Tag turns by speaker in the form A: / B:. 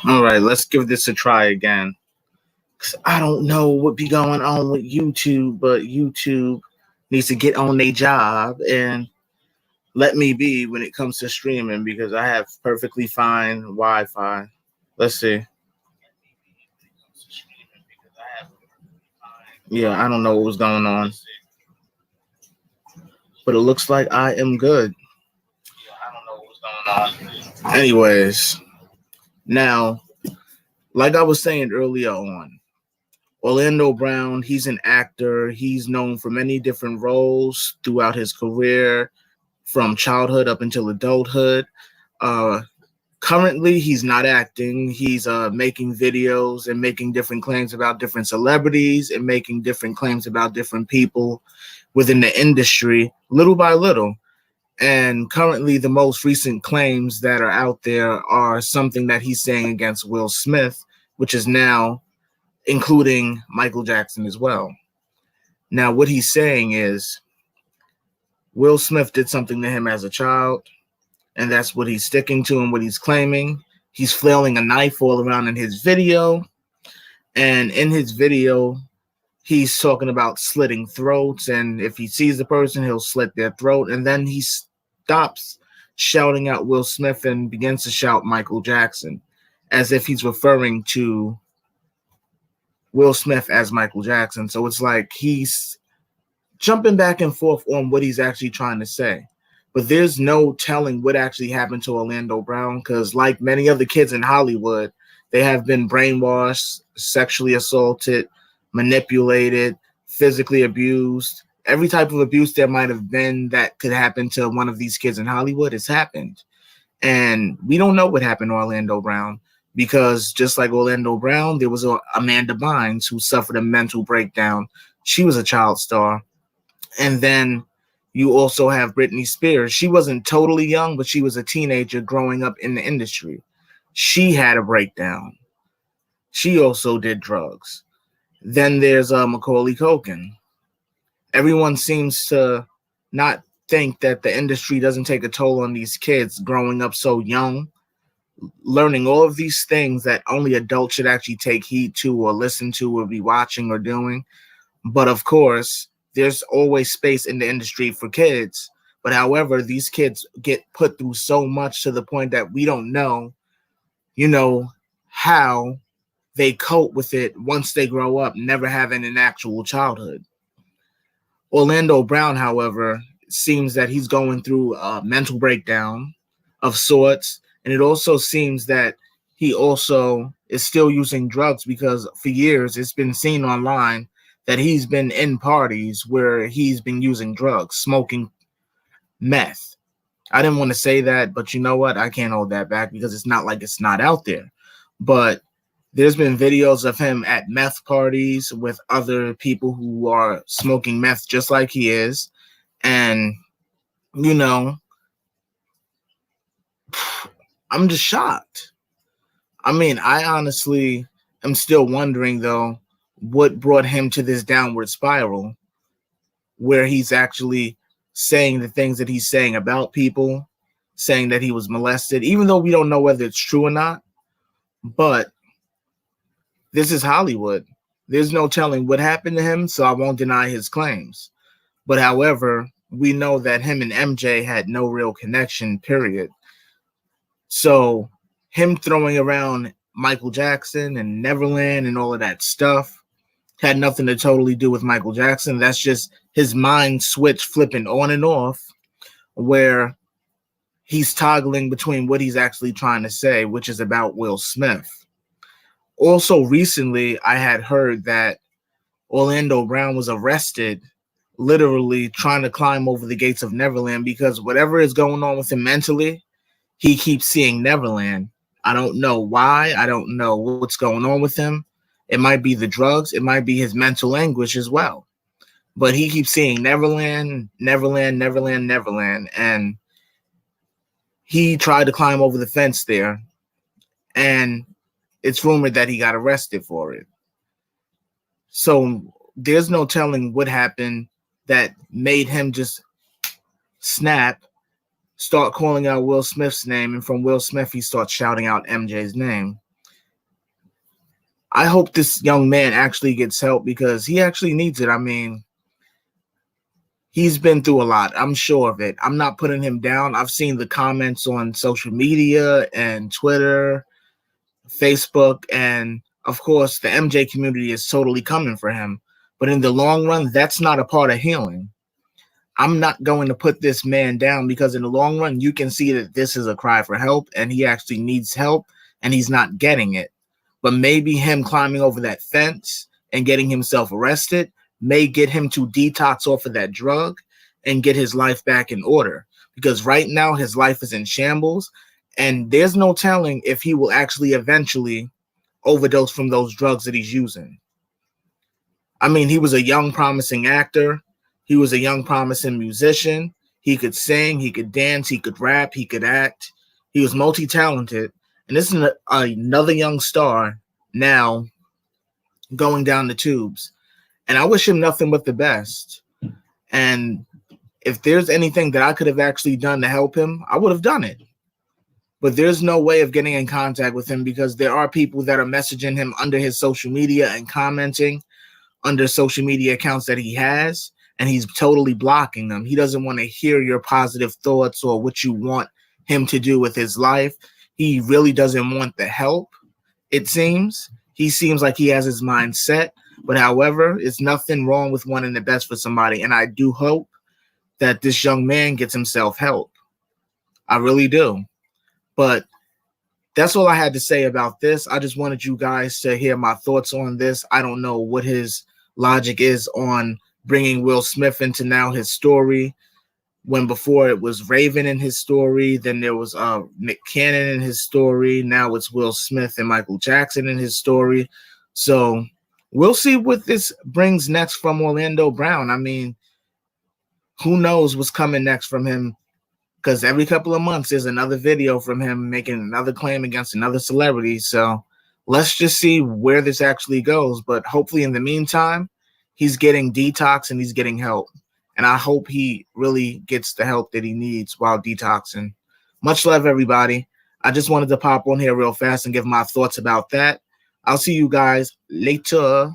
A: All right, let's give this a try again. 'Cause I don't know what be going on with YouTube, but YouTube needs to get on their job and let me be when it comes to streaming because I have perfectly fine Wi-Fi. Let's see. Yeah, I don't know what was going on, but it looks like I am good. Anyways, now, like I was saying earlier on, Orlando Brown, he's an actor. He's known for many different roles throughout his career, from childhood up until adulthood. Uh, Currently, he's not acting. He's making videos and making different claims about different celebrities and making different claims about different people within the industry, little by little. And currently, the most recent claims that are out there are something that he's saying against Will Smith, which is now including Michael Jackson as well. Now, what he's saying is Will Smith did something to him as a child, and that's what he's sticking to and what he's claiming. He's flailing a knife all around in his video, and in his video, he's talking about slitting throats, and if he sees the person, he'll slit their throat, and then he stops shouting out Will Smith and begins to shout Michael Jackson, as if he's referring to Will Smith as Michael Jackson. So it's like he's jumping back and forth on what he's actually trying to say. But there's no telling what actually happened to Orlando Brown because, like many of the kids in Hollywood, they have been brainwashed, sexually assaulted, manipulated, physically abused. Every type of abuse there might have been that could happen to one of these kids in Hollywood has happened. And we don't know what happened to Orlando Brown because just like Orlando Brown, there was Amanda Bynes who suffered a mental breakdown. She was a child star. And then you also have Britney Spears. She wasn't totally young, but she was a teenager growing up in the industry. She had a breakdown. She also did drugs. Then there's Macaulay Culkin. Everyone seems to not think that the industry doesn't take a toll on these kids growing up so young, learning all of these things that only adults should actually take heed to or listen to or be watching or doing. But of course, there's always space in the industry for kids. But however, these kids get put through so much to the point that we don't know, how they cope with it once they grow up, never having an actual childhood. Orlando Brown, however, seems that he's going through a mental breakdown of sorts. And it also seems that he also is still using drugs because for years it's been seen online that he's been in parties where he's been using drugs, smoking meth. I didn't want to say that, but you know what? I can't hold that back because it's not like it's not out there. But there's been videos of him at meth parties with other people who are smoking meth just like he is. And, I'm just shocked. I mean, I honestly am still wondering, though, what brought him to this downward spiral where he's actually saying the things that he's saying about people, saying that he was molested, even though we don't know whether it's true or not. But this is Hollywood. There's no telling what happened to him, so I won't deny his claims. But however, we know that him and MJ had no real connection, period. So him throwing around Michael Jackson and Neverland and all of that stuff had nothing to totally do with Michael Jackson. That's just his mind switch flipping on and off where he's toggling between what he's actually trying to say, which is about Will Smith. Also, recently, I had heard that Orlando Brown was arrested literally trying to climb over the gates of Neverland because whatever is going on with him mentally, he keeps seeing Neverland. I don't know why. I don't know what's going on with him. It might be the drugs. It might be his mental anguish as well. But he keeps seeing Neverland, Neverland, Neverland, Neverland. And he tried to climb over the fence there. And it's rumored that he got arrested for it. So there's no telling what happened that made him just snap, start calling out Will Smith's name, and from Will Smith, he starts shouting out MJ's name. I hope this young man actually gets help because he actually needs it. I mean, he's been through a lot. I'm sure of it. I'm not putting him down. I've seen the comments on social media and Twitter, Facebook, and of course, the MJ community is totally coming for him. But in the long run, that's not a part of healing. I'm not going to put this man down because in the long run, you can see that this is a cry for help and he actually needs help and he's not getting it. But maybe him climbing over that fence and getting himself arrested may get him to detox off of that drug and get his life back in order. Because right now his life is in shambles and there's no telling if he will actually eventually overdose from those drugs that he's using. I mean, he was a young, promising actor. He was a young, promising musician. He could sing, he could dance, he could rap, he could act. He was multi-talented. And this is another young star now going down the tubes. And I wish him nothing but the best. And if there's anything that I could have actually done to help him, I would have done it. But there's no way of getting in contact with him because there are people that are messaging him under his social media and commenting under social media accounts that he has, and he's totally blocking them. He doesn't want to hear your positive thoughts or what you want him to do with his life. He really doesn't want the help, it seems. He seems like he has his mind set, but however, it's nothing wrong with wanting the best for somebody, and I do hope that this young man gets himself help. I really do. But that's all I had to say about this. I just wanted you guys to hear my thoughts on this. I don't know what his logic is on bringing Will Smith into now his story, when before it was Raven in his story, then there was Nick Cannon in his story, now it's Will Smith and Michael Jackson in his story. So we'll see what this brings next from Orlando Brown. I mean, who knows what's coming next from him, because every couple of months there's another video from him making another claim against another celebrity. So let's just see where this actually goes. But hopefully in the meantime, he's getting detox and he's getting help. And I hope he really gets the help that he needs while detoxing. Much love, everybody. I just wanted to pop on here real fast and give my thoughts about that. I'll see you guys later.